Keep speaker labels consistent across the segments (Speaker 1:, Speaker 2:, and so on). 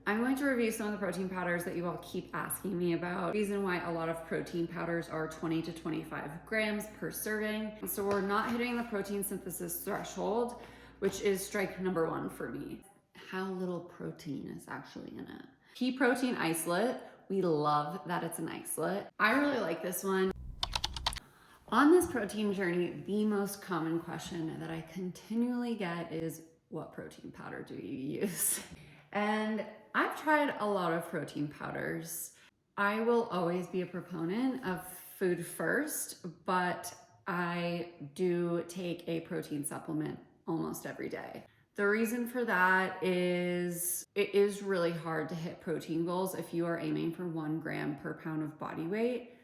Speaker 1: I'm going to review some of the protein powders that you all keep asking me about. The reason why a lot of protein powders are 20 to 25 grams per serving. So we're not hitting the protein synthesis threshold, which is strike number one for me. How little protein is actually in it. Pea protein isolate. We love that it's an isolate. I really like this one. On this protein journey, the most common question that I continually get is, what protein powder do you use? And I've tried a lot of protein powders. I will always be a proponent of food first, but I do take a protein supplement almost every day. The reason for that is it is really hard to hit protein goals if you are aiming for 1 gram per pound of body weight.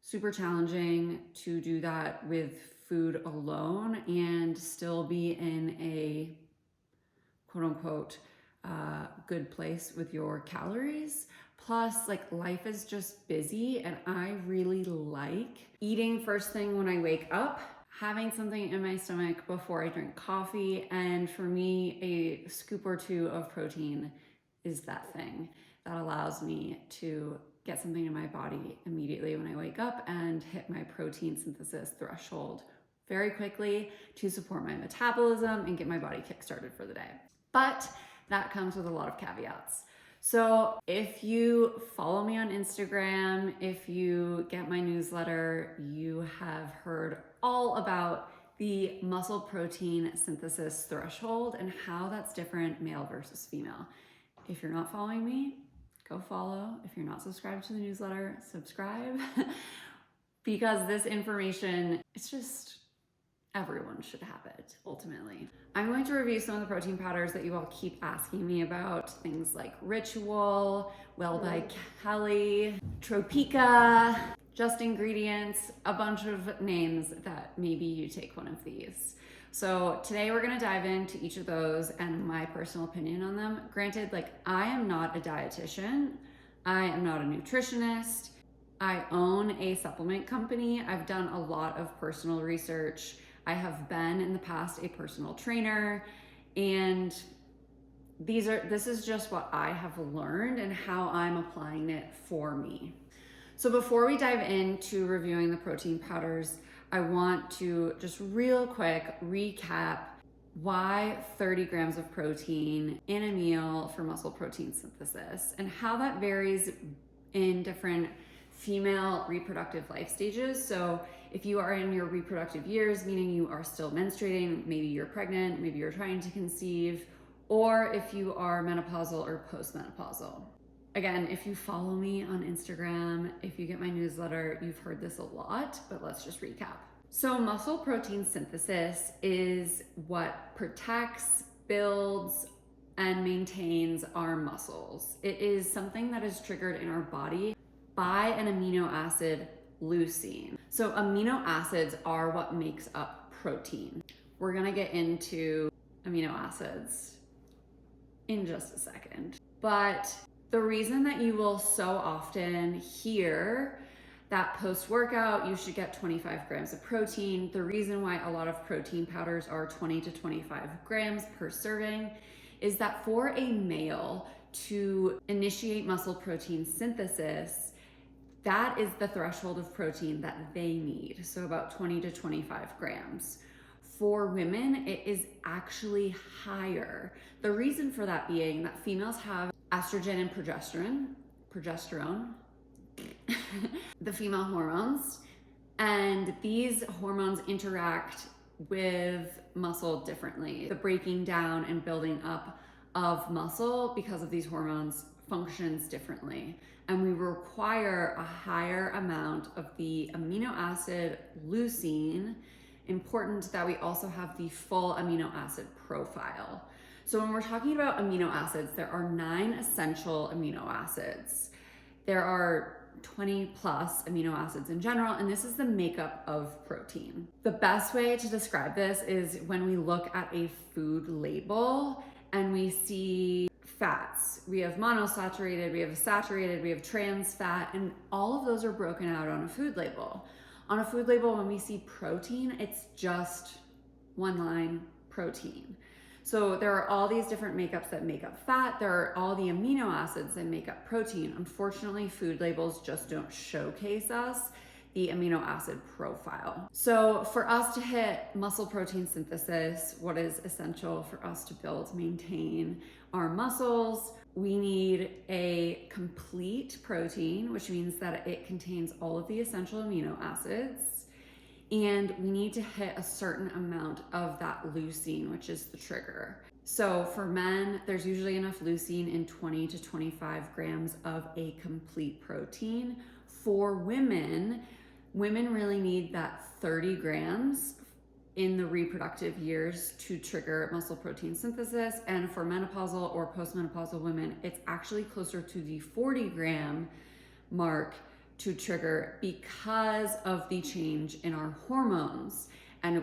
Speaker 1: Super challenging to do that with food alone and still be in a quote unquote good place with your calories. Plus, like, life is just busy and I really like eating first thing when I wake up, having something in my stomach before I drink coffee. And for me, a scoop or two of protein is that thing that allows me to get something in my body immediately when I wake up and hit my protein synthesis threshold very quickly to support my metabolism and get my body kickstarted for the day. But that comes with a lot of caveats. So if you follow me on Instagram, if you get my newsletter, you have heard all about the muscle protein synthesis threshold and how that's different male versus female. If you're not following me, go follow. If you're not subscribed to the newsletter, subscribe. Because this information, it's just, everyone should have it, ultimately. I'm going to review some of the protein powders that you all keep asking me about. Things like Ritual, Well by Kelly, Tropeka, Just Ingredients, a bunch of names that maybe you take one of these. So today we're gonna dive into each of those and my personal opinion on them. Granted, like, I am not a dietitian, I am not a nutritionist, I own a supplement company. I've done a lot of personal research. I have been in the past a personal trainer, and this is just what I have learned and how I'm applying it for me. So before we dive into reviewing the protein powders, I want to just real quick recap why 30 grams of protein in a meal for muscle protein synthesis and how that varies in different female reproductive life stages. So if you are in your reproductive years, meaning you are still menstruating, maybe you're pregnant, maybe you're trying to conceive, or if you are menopausal or postmenopausal. Again, if you follow me on Instagram, if you get my newsletter, you've heard this a lot, but let's just recap. So muscle protein synthesis is what protects, builds, and maintains our muscles. It is something that is triggered in our body by an amino acid, leucine. So amino acids are what makes up protein. We're gonna get into amino acids in just a second. But the reason that you will so often hear that post-workout you should get 25 grams of protein, the reason why a lot of protein powders are 20 to 25 grams per serving, is that for a male to initiate muscle protein synthesis, that is the threshold of protein that they need. So about 20 to 25 grams. For women, it is actually higher. The reason for that being that females have estrogen and progesterone, the female hormones, and these hormones interact with muscle differently. The breaking down and building up of muscle because of these hormones functions differently. And we require a higher amount of the amino acid leucine. Important that we also have the full amino acid profile. So when we're talking about amino acids, there are 9 essential amino acids. There are 20 plus amino acids in general, and this is the makeup of protein. The best way to describe this is when we look at a food label and we see fats. We have monosaturated, we have saturated, we have trans fat, and all of those are broken out on a food label. On a food label, when we see protein, it's just one line, protein. So there are all these different makeups that make up fat. There are all the amino acids that make up protein. Unfortunately, food labels just don't showcase us the amino acid profile. So for us to hit muscle protein synthesis, what is essential for us to build, maintain our muscles, we need a complete protein, which means that it contains all of the essential amino acids. And we need to hit a certain amount of that leucine, which is the trigger. So for men, there's usually enough leucine in 20 to 25 grams of a complete protein. For women really need that 30 grams in the reproductive years to trigger muscle protein synthesis. And for menopausal or postmenopausal women, it's actually closer to the 40-gram mark to trigger because of the change in our hormones. And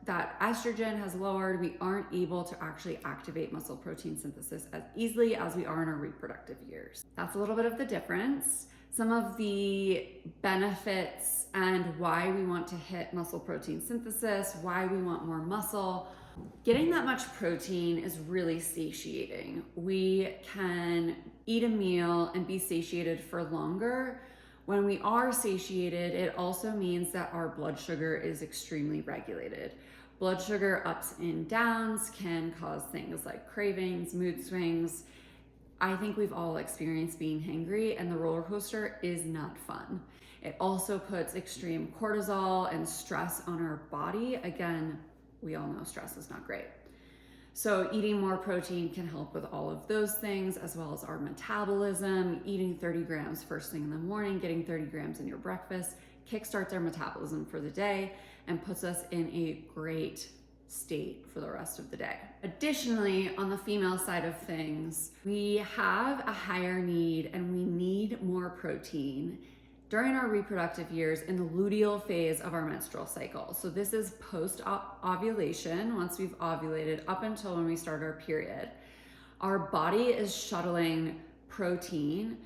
Speaker 1: that estrogen has lowered, we aren't able to actually activate muscle protein synthesis as easily as we are in our reproductive years. That's a little bit of the difference. Some of the benefits and why we want to hit muscle protein synthesis, why we want more muscle. Getting that much protein is really satiating. We can eat a meal and be satiated for longer. When we are satiated, it also means that our blood sugar is extremely regulated. Blood sugar ups and downs can cause things like cravings, mood swings. I think we've all experienced being hangry, and the roller coaster is not fun. It also puts extreme cortisol and stress on our body. Again, we all know stress is not great. So eating more protein can help with all of those things, as well as our metabolism. Eating 30 grams first thing in the morning, getting 30 grams in your breakfast, kickstarts our metabolism for the day and puts us in a great state for the rest of the day. Additionally, on the female side of things, we have a higher need and we need more protein during our reproductive years in the luteal phase of our menstrual cycle. So this is post-ovulation, once we've ovulated up until when we start our period. Our body is shuttling protein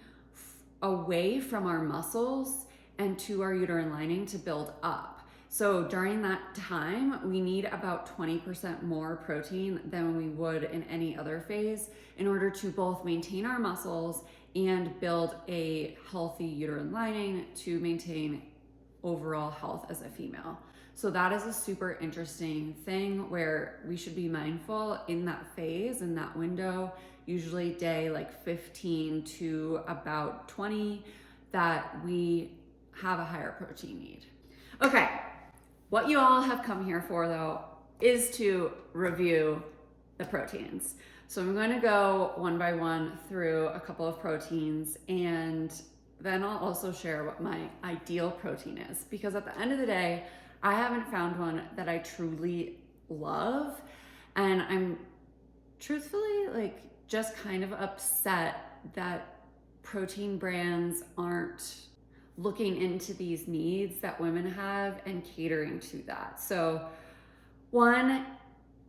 Speaker 1: away from our muscles and to our uterine lining to build up. So during that time, we need about 20% more protein than we would in any other phase in order to both maintain our muscles and build a healthy uterine lining to maintain overall health as a female. So that is a super interesting thing where we should be mindful in that phase, in that window, usually day like 15 to about 20, that we have a higher protein need. Okay, what you all have come here for though is to review the proteins. So I'm going to go one by one through a couple of proteins, and then I'll also share what my ideal protein is, because at the end of the day, I haven't found one that I truly love, and I'm truthfully like just kind of upset that protein brands aren't looking into these needs that women have and catering to that. So one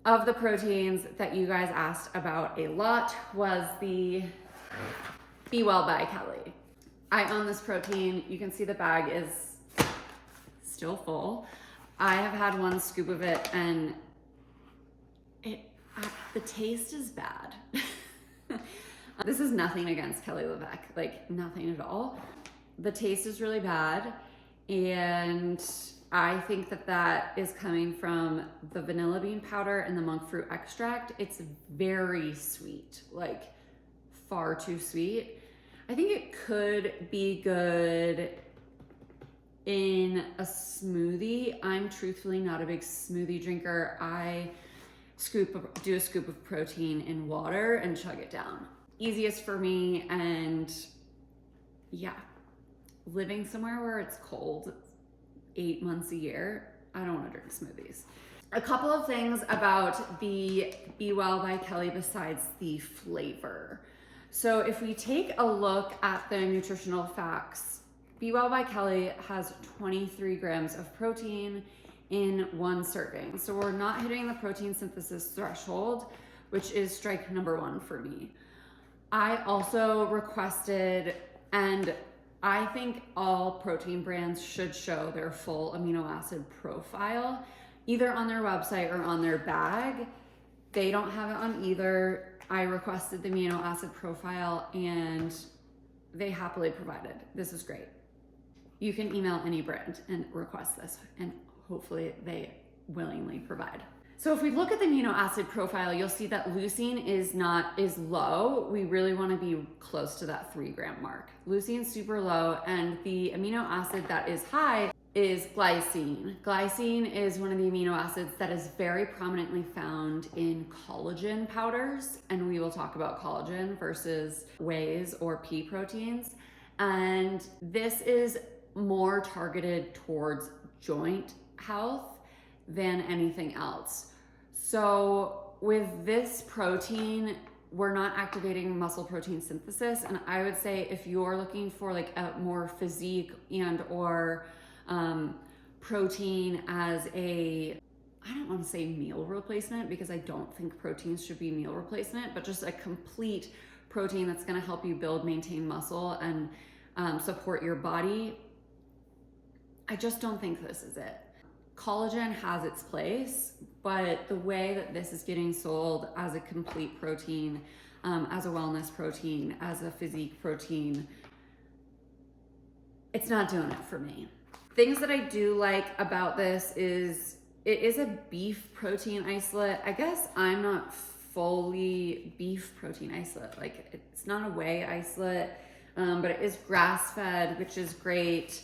Speaker 1: of the proteins that you guys asked about a lot was the Be Well by Kelly. I own this protein. You can see the bag is still full. I have had one scoop of it and the taste is bad. This is nothing against Kelly LeVeque, like nothing at all. The taste is really bad, and I think that is coming from the vanilla bean powder and the monk fruit extract. It's very sweet, like far too sweet. I think it could be good in a smoothie. I'm truthfully not a big smoothie drinker. I do a scoop of protein in water and chug it down. Easiest for me, and yeah, living somewhere where it's cold 8 months a year, I don't want to drink smoothies. A couple of things about the Be Well by Kelly besides the flavor. So if we take a look at the nutritional facts, Be Well by Kelly has 23 grams of protein in one serving. So we're not hitting the protein synthesis threshold, which is strike number one for me. I also requested, and I think all protein brands should show their full amino acid profile, either on their website or on their bag. They don't have it on either. I requested the amino acid profile and they happily provided. This is great. You can email any brand and request this, and hopefully they willingly provide. So if we look at the amino acid profile, you'll see that leucine is low. We really want to be close to that 3 gram mark. Leucine's super low, and the amino acid that is high is glycine. Glycine is one of the amino acids that is very prominently found in collagen powders, and we will talk about collagen versus whey's or pea proteins. And this is more targeted towards joint health than anything else. So with this protein, we're not activating muscle protein synthesis. And I would say if you're looking for like a more physique and or protein as a, I don't want to say meal replacement, because I don't think proteins should be meal replacement, but just a complete protein that's going to help you build, maintain muscle and support your body. I just don't think this is it. Collagen has its place, but the way that this is getting sold as a complete protein, as a wellness protein, as a physique protein, it's not doing it for me. Things that I do like about this is it is a beef protein isolate. I guess I'm not fully beef protein isolate. Like, it's not a whey isolate, but it is grass fed, which is great.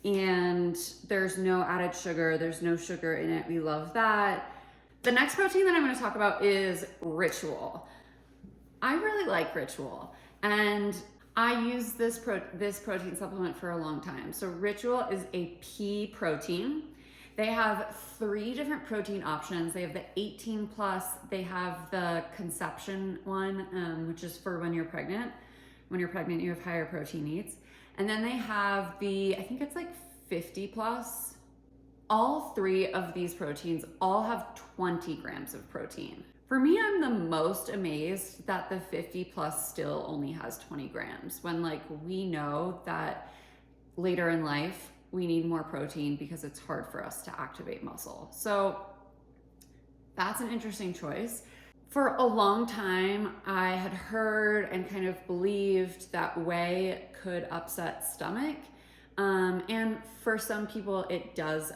Speaker 1: And there's no added sugar. There's no sugar in it. We love that. The next protein that I'm going to talk about is Ritual. I really like Ritual, and I use this protein supplement for a long time. So Ritual is a pea protein. They have 3 different protein options. They have the 18 plus, they have the conception one, which is for when you're pregnant. When you're pregnant, you have higher protein needs. And then they have the, I think it's like 50 plus. All 3 of these proteins all have 20 grams of protein. For me, I'm the most amazed that the 50 plus still only has 20 grams, when like we know that later in life, we need more protein because it's hard for us to activate muscle. So that's an interesting choice. For a long time, I had heard and kind of believed that whey could upset stomach. And for some people, it does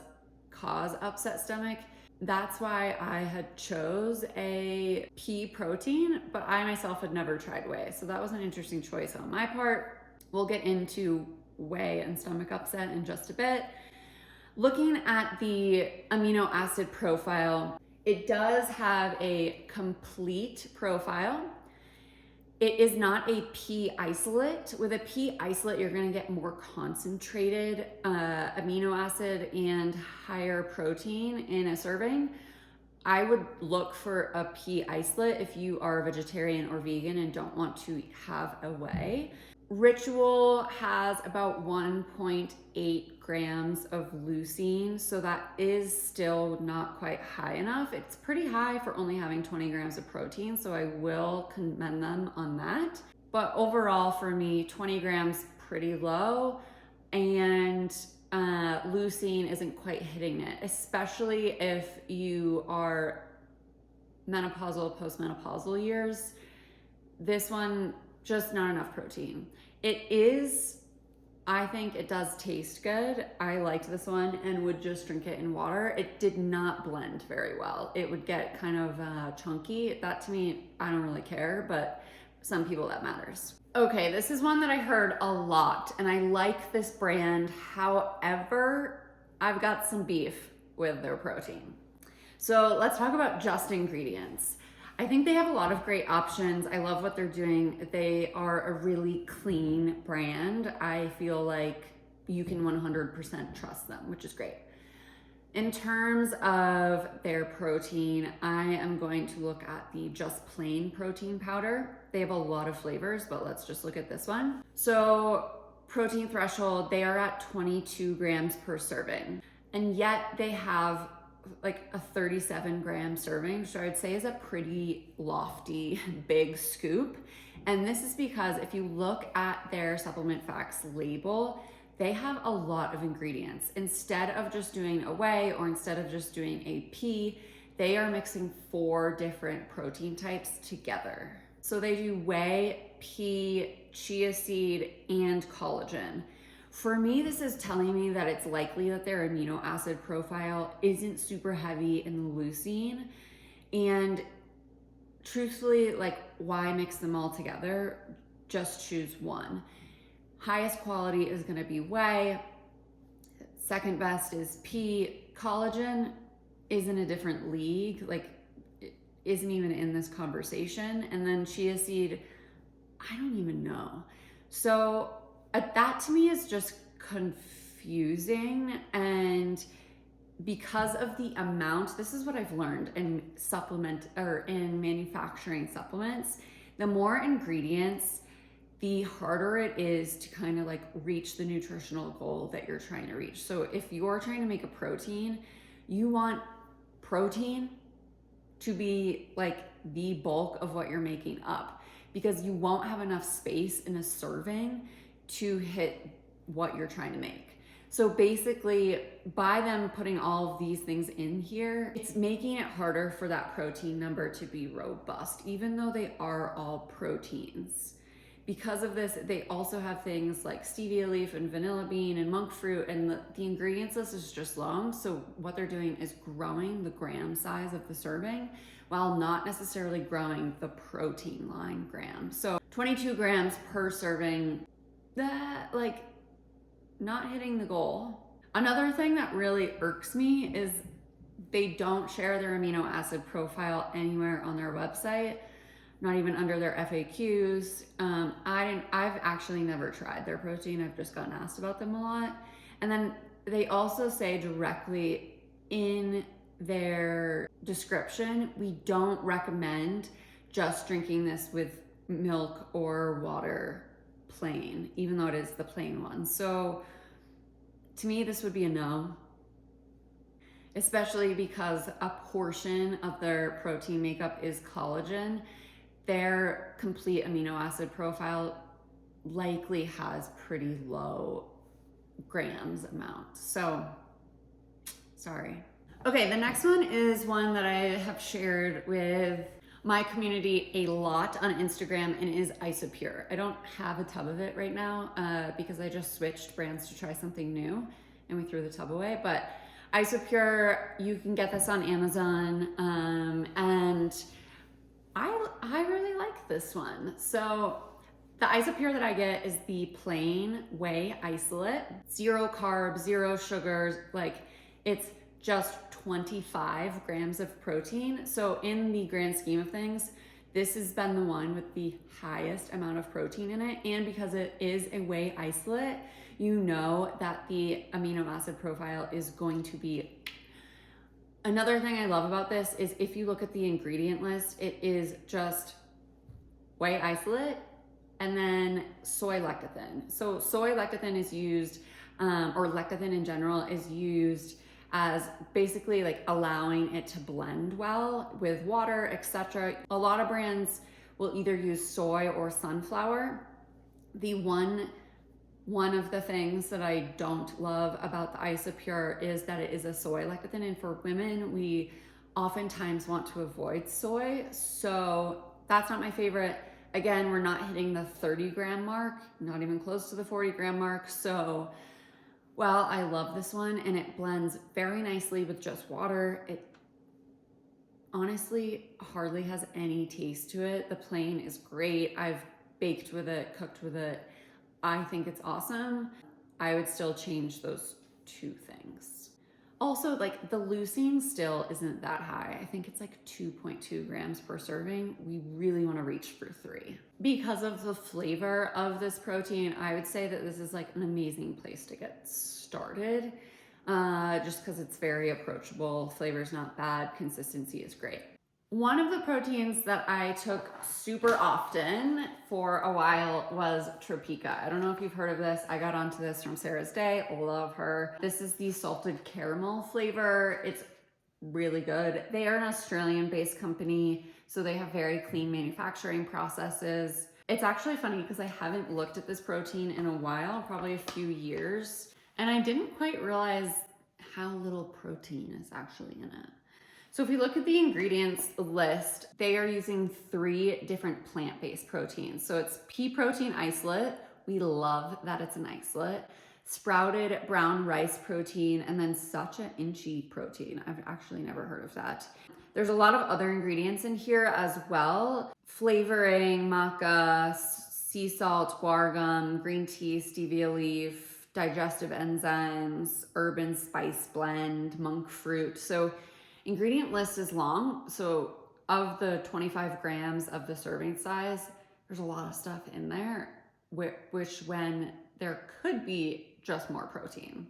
Speaker 1: cause upset stomach. That's why I had chose a pea protein, but I myself had never tried whey. So that was an interesting choice on my part. We'll get into whey and stomach upset in just a bit. Looking at the amino acid profile, it does have a complete profile. It is not a pea isolate. With a pea isolate, you're gonna get more concentrated amino acid and higher protein in a serving. I would look for a pea isolate if you are a vegetarian or vegan and don't want to have a whey. Ritual has about 1.8 grams of leucine, so that is still not quite high enough. It's pretty high for only having 20 grams of protein, so I will commend them on that. But overall for me, 20 grams pretty low, and leucine isn't quite hitting it, especially if you are menopausal, postmenopausal years. This one, just not enough protein. It is, I think it does taste good. I liked this one and would just drink it in water. It did not blend very well. It would get kind of chunky. That to me, I don't really care, but some people that matters. Okay, this is one that I heard a lot and I like this brand. However, I've got some beef with their protein. So let's talk about Just Ingredients. I think they have a lot of great options. I love what they're doing. They are a really clean brand. I feel like you can 100% trust them, which is great. In terms of their protein, I am going to look at the Just Plain protein powder. They have a lot of flavors, but let's just look at this one. So protein threshold, they are at 22 grams per serving, and yet they have like a 37 gram serving, which I would say is a pretty lofty, big scoop. And this is because if you look at their supplement facts label, they have a lot of ingredients. Instead of just doing a whey or instead of just doing a pea, they are mixing 4 different protein types together. So they do whey, pea, chia seed, and collagen. For me, this is telling me that it's likely that their amino acid profile isn't super heavy in leucine. And truthfully, like, why mix them all together? Just choose one. Highest quality is gonna be whey. Second best is pea. Collagen is in a different league, like it isn't even in this conversation. And then chia seed, I don't even know. So that to me is just confusing. And because of the amount, this is what I've learned in in manufacturing supplements, the more ingredients, the harder it is to kind of like reach the nutritional goal that you're trying to reach. So if you're trying to make a protein, you want protein to be like the bulk of what you're making up, because you won't have enough space in a serving to hit what you're trying to make. So basically, by them putting all of these things in here, it's making it harder for that protein number to be robust, even though they are all proteins. Because of this, they also have things like stevia leaf and vanilla bean and monk fruit, and the ingredients list is just long. So what they're doing is growing the gram size of the serving while not necessarily growing the protein line gram. So 22 grams per serving, that like not hitting the goal. Another thing that really irks me is they don't share their amino acid profile anywhere on their website. Not even under their FAQs. I've actually never tried their protein. I've just gotten asked about them a lot. And then they also say directly in their description, we don't recommend just drinking this with milk or water plain, even though it is the plain one. So to me, this would be a no, especially because a portion of their protein makeup is collagen. Their complete amino acid profile likely has pretty low grams amount. So, sorry. Okay, the next one is one that I have shared with my community a lot on Instagram, and is Isopure. I don't have a tub of it right now because I just switched brands to try something new and we threw the tub away. But Isopure, you can get this on Amazon, and I really like this one. So the Isopure that I get is the plain whey isolate, 0 carbs, 0 sugars, like it's just 25 grams of protein. So in the grand scheme of things, this has been the one with the highest amount of protein in it. And because it is a whey isolate, you know that the amino acid profile is going to be. Another thing I love about this is if you look at the ingredient list, it is just whey isolate and then soy lecithin. So soy lecithin is used, or lecithin in general is used as basically like allowing it to blend well with water, etc. A lot of brands will either use soy or sunflower. The one of the things that I don't love about the Isopure is that it is a soy lecithin, and for women, we oftentimes want to avoid soy. So that's not my favorite. Again, we're not hitting the 30 gram mark, not even close to the 40 gram mark. So, well, I love this one, and it blends very nicely with just water. It honestly hardly has any taste to it. The plain is great. I've baked with it, cooked with it. I think it's awesome. I would still change those 2 things. Also, like the leucine still isn't that high. I think it's like 2.2 grams per serving. We really want to reach for 3. Because of the flavor of this protein, I would say that this is like an amazing place to get started. Just because it's very approachable, flavor's not bad, consistency is great. One of the proteins that I took super often for a while was Tropeka. I don't know if you've heard of this. I got onto this from Sarah's Day. Love her. This is the salted caramel flavor. It's really good. They are an Australian-based company, so they have very clean manufacturing processes. It's actually funny because I haven't looked at this protein in a while, probably a few years, and I didn't quite realize how little protein is actually in it. So if we look at the ingredients list, they are using 3 different plant-based proteins. So it's pea protein isolate. We love that it's an isolate. Sprouted brown rice protein, and then sacha inchi protein. I've actually never heard of that. There's a lot of other ingredients in here as well. Flavoring, maca, sea salt, guar gum, green tea, stevia leaf, digestive enzymes, herb and spice blend, monk fruit. So ingredient list is long. So of the 25 grams of the serving size, there's a lot of stuff in there, which when there could be just more protein.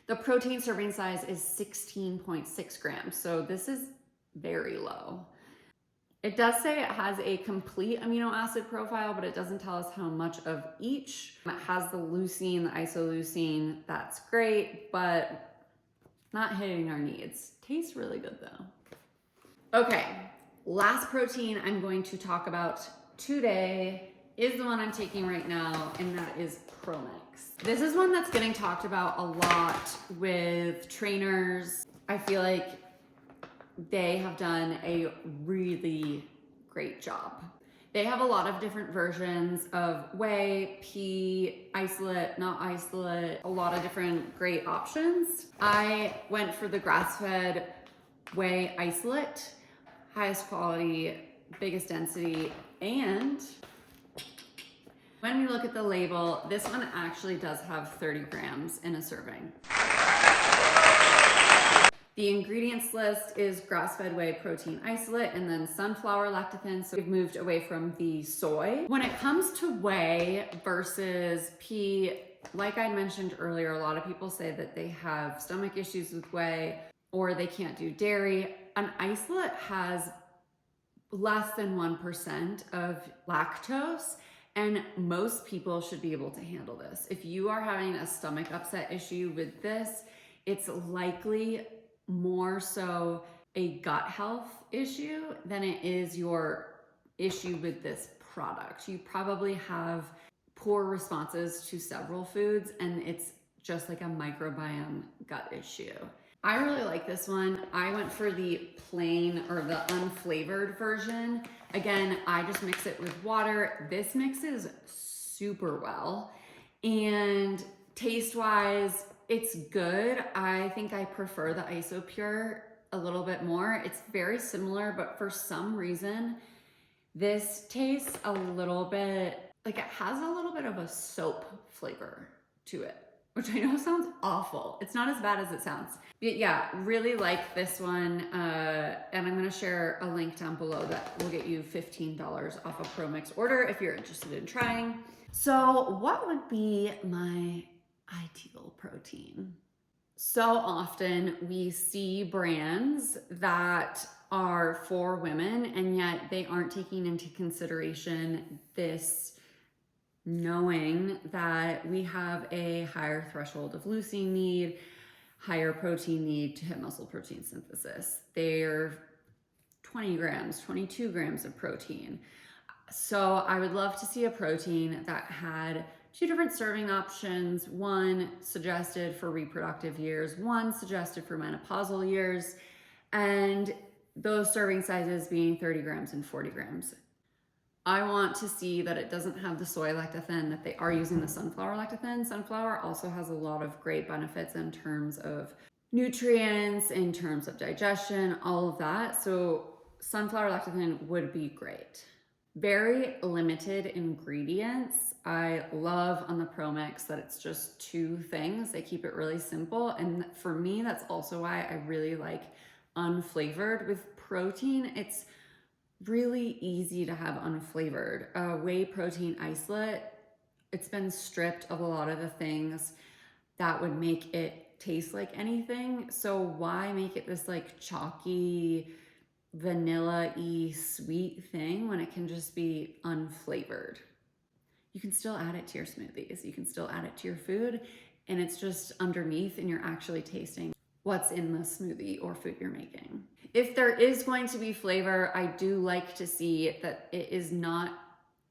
Speaker 1: The protein serving size is 16.6 grams. So this is very low. It does say it has a complete amino acid profile, but it doesn't tell us how much of each. It has the leucine, the isoleucine. That's great, but not hitting our needs. Tastes really good though. Okay, last protein I'm going to talk about today is the one I'm taking right now, and that is Promix. This is one that's getting talked about a lot with trainers. I feel like they have done a really great job. They have a lot of different versions of whey, pea, isolate, not isolate, a lot of different great options. I went for the grass-fed whey isolate, highest quality, biggest density, and when we look at the label, this one actually does have 30 grams in a serving. The ingredients list is grass-fed whey protein isolate and then sunflower lecithin. So we've moved away from the soy. When it comes to whey versus pea, like I mentioned earlier, a lot of people say that they have stomach issues with whey or they can't do dairy. An isolate has less than 1% of lactose, and most people should be able to handle this. If you are having a stomach upset issue with this, it's likely more so a gut health issue than it is your issue with this product. You probably have poor responses to several foods, and it's just like a microbiome gut issue. I really like this one. I went for the plain or the unflavored version. Again, I just mix it with water. This mixes super well, and taste-wise, it's good. I think I prefer the Isopure a little bit more. It's very similar, but for some reason, this tastes a little bit, like it has a little bit of a soap flavor to it, which I know sounds awful. It's not as bad as it sounds. But yeah, really like this one. And I'm gonna share a link down below that will get you $15 off a Promix order if you're interested in trying. So what would be my ideal protein? So often we see brands that are for women, and yet they aren't taking into consideration this knowing that we have a higher threshold of leucine need, higher protein need to hit muscle protein synthesis. They're 20 grams, 22 grams of protein. So I would love to see a protein that had 2 different serving options, one suggested for reproductive years, one suggested for menopausal years, and those serving sizes being 30 grams and 40 grams. I want to see that it doesn't have the soy lecithin, that they are using the sunflower lecithin. Sunflower also has a lot of great benefits in terms of nutrients, in terms of digestion, all of that. So sunflower lecithin would be great. Very limited ingredients. I love on the Promix that it's just 2 things. They keep it really simple. And for me, that's also why I really like unflavored with protein. It's really easy to have unflavored. Whey protein isolate, it's been stripped of a lot of the things that would make it taste like anything. So why make it this like chalky, vanilla-y sweet thing when it can just be unflavored? You can still add it to your smoothies. You can still add it to your food, and it's just underneath and you're actually tasting what's in the smoothie or food you're making. If there is going to be flavor, I do like to see that it is not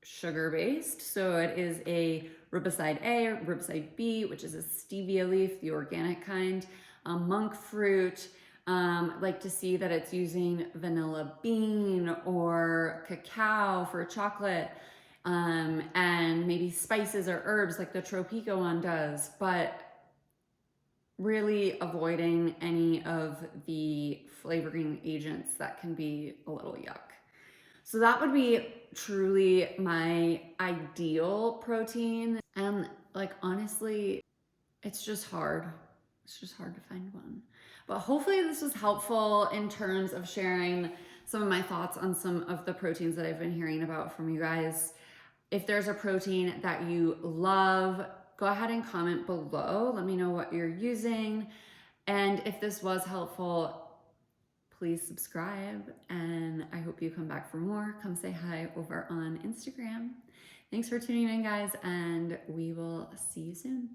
Speaker 1: sugar-based. So it is a riboside A or riboside B, which is a stevia leaf, the organic kind, monk fruit, Like to see that it's using vanilla bean or cacao for chocolate, and maybe spices or herbs like the Tropeka one does, but really avoiding any of the flavoring agents that can be a little yuck. So that would be truly my ideal protein. And like, honestly, it's just hard. It's just hard to find one. But hopefully this was helpful in terms of sharing some of my thoughts on some of the proteins that I've been hearing about from you guys. If there's a protein that you love, go ahead and comment below. Let me know what you're using. And if this was helpful, please subscribe, and I hope you come back for more. Come say hi over on Instagram. Thanks for tuning in, guys, and we will see you soon.